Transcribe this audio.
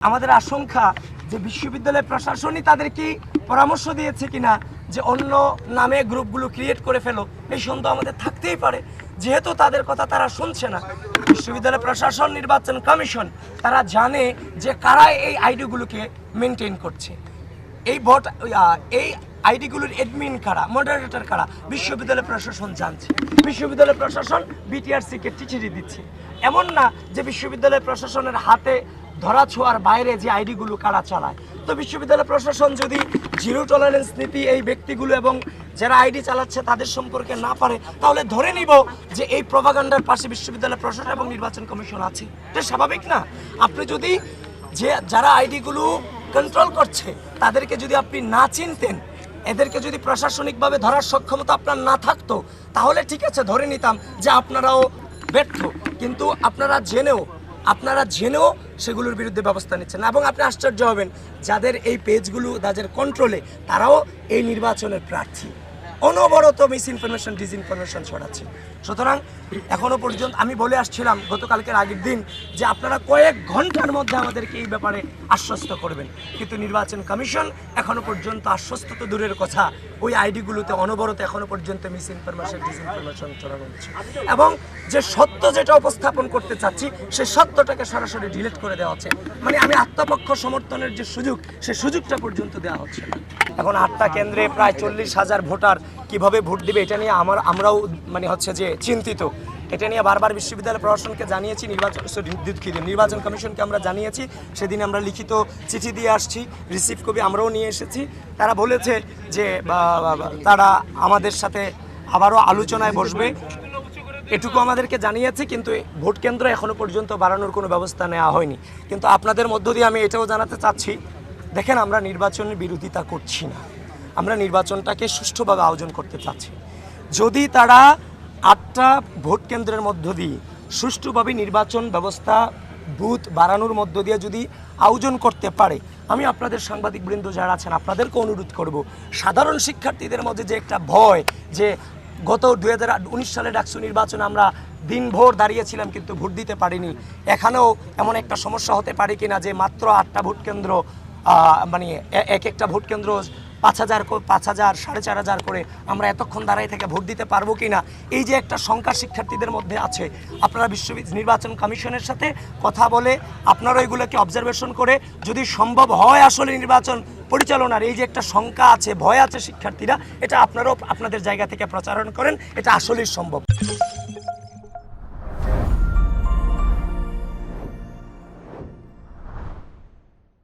আমাদের আশঙ্কা যে বিশ্ববিদ্যালয় প্রশাসনই তাদেরকে পরামর্শ দিয়েছে কিনা যে অন্য নামে গ্রুপগুলো ক্রিয়েট করে ফেলো, এই সন্দেহ আমাদের থাকতেই পারে। যেহেতু তাদের কথা তারা শুনছে না, বিশ্ববিদ্যালয় প্রশাসন, নির্বাচন কমিশন তারা জানে যে কারা এই আইডিগুলোকে মেনটেন করছে, এই আইডিগুলোর অ্যাডমিন কারা, মডারেটর কারা, বিশ্ববিদ্যালয় প্রশাসন জানছে। বিশ্ববিদ্যালয় প্রশাসন বিটিআরসিকে চিঠি দিচ্ছে। এমন না যে বিশ্ববিদ্যালয় প্রশাসনের হাতে ধরা ছোঁয়ার বাইরে যে আইডিগুলো কারা চালায়। তো বিশ্ববিদ্যালয় প্রশাসন যদি জিরো টলারেন্স নীতি এই ব্যক্তিগুলো এবং যারা আইডি চালাচ্ছে তাদের সম্পর্কে না পারে, তাহলে ধরে নিব যে এই প্রপাগান্ডার পাশে বিশ্ববিদ্যালয় প্রশাসন এবং নির্বাচন কমিশন আছে। এটা স্বাভাবিক না? আপনি যদি যারা আইডিগুলো কন্ট্রোল করছে তাদেরকে যদি আপনি না চিনতেন, এদেরকে যদি প্রশাসনিকভাবে ধরার সক্ষমতা আপনার না থাকতো, তাহলে ঠিক আছে, ধরে নিতাম যে আপনারাও ব্যর্থ। কিন্তু আপনারা জেনেও সেগুলোর বিরুদ্ধে ব্যবস্থা নিচ্ছেন না। এবং আপনি আশ্চর্য হবেন, যাদের এই পেজগুলো যাদের কন্ট্রোলে, তারাও এই নির্বাচনের প্রার্থী। অনবরত মিস ইনফরমেশন, ডিসইনফরমেশন ছড়াচ্ছে। সুতরাং এখনো পর্যন্ত আমি বলে আসছিলাম গতকালকের আগের দিন যে আপনারা কয়েক ঘন্টার মধ্যে আমাদেরকে এই ব্যাপারে আশ্বস্ত করবেন, কিন্তু নির্বাচন কমিশন এখনো পর্যন্ত আশ্বস্ত তো দূরের কথা, ওই আইডিগুলোতে অনবরত এখনো পর্যন্ত মিস ইনফরমেশন, ডিসইনফরমেশন ছড়ানো হচ্ছে। এবং যে সত্য যেটা উপস্থাপন করতে চাচ্ছি, সেই সত্যটাকে সরাসরি ডিলিট করে দেওয়া হচ্ছে। মানে আমি আত্মপক্ষ সমর্থনের যে সুযোগ, সেই সুযোগটা পর্যন্ত দেওয়া হচ্ছে না। এখন 8টা কেন্দ্রে প্রায় 40,000 ভোটার কিভাবে ভোট দিবে, এটা নিয়ে আমরাও যে চিন্তিত। এটা নিয়ে বারবার বিশ্ববিদ্যালয় প্রশাসনকে জানিয়েছি, নির্বাচন কমিশনকে আমরা জানিয়েছি। সেদিন আমরা লিখিত চিঠি দিয়ে আসছি, রিসিভ কপি আমরাও নিয়ে এসেছি। তারা বলেছে যে তারা আমাদের সাথে আবারও আলোচনায় বসবে, এটুকু আমাদেরকে জানিয়েছে। কিন্তু ভোট কেন্দ্র এখনো পর্যন্ত বাড়ানোর কোনো ব্যবস্থা নেওয়া হয়নি। কিন্তু আপনাদের মধ্য দিয়ে আমি এটাও জানাতে চাচ্ছি, দেখেন, আমরা নির্বাচনের বিরোধিতা করছি না, আমরা নির্বাচনটাকে সুষ্ঠুভাবে আয়োজন করতে চাচ্ছি। যদি তারা 8টা ভোট কেন্দ্রের মধ্য দিয়ে সুষ্ঠুভাবে নির্বাচন ব্যবস্থা বুথ বাড়ানোর মধ্য দিয়ে যদি আয়োজন করতে পারে, আমি আপনাদের সাংবাদিকবৃন্দ যারা আছেন আপনাদেরকে অনুরোধ করব, সাধারণ শিক্ষার্থীদের মধ্যে যে একটা ভয়, যে গত 2019 সালে ডাকসু নির্বাচনে আমরা দিনভর দাঁড়িয়েছিলাম কিন্তু ভোট দিতে পারিনি, এখানেও এমন একটা সমস্যা হতে পারে কিনা যে মাত্র 8টা ভোট কেন্দ্র, একটা ভোট কেন্দ্র 5,000, 4,500 করে আমরা এতক্ষণ দাঁড়াই থেকে ভোট দিতে পারবো কিনা, এই যে একটা শঙ্কা শিক্ষার্থীদের মধ্যে আছে। আপনারা নির্বাচন কমিশনের সাথে কথা বলে আপনারা এগুলোকে অবজারভেশন করে যদি সম্ভব হয় আসলে নির্বাচন পরিচালনার এই যে একটা শঙ্কা আছে, ভয় আছে শিক্ষার্থীরা, এটা আপনারাও আপনাদের জায়গা থেকে প্রচারণ করেন, এটা আসলেই সম্ভব।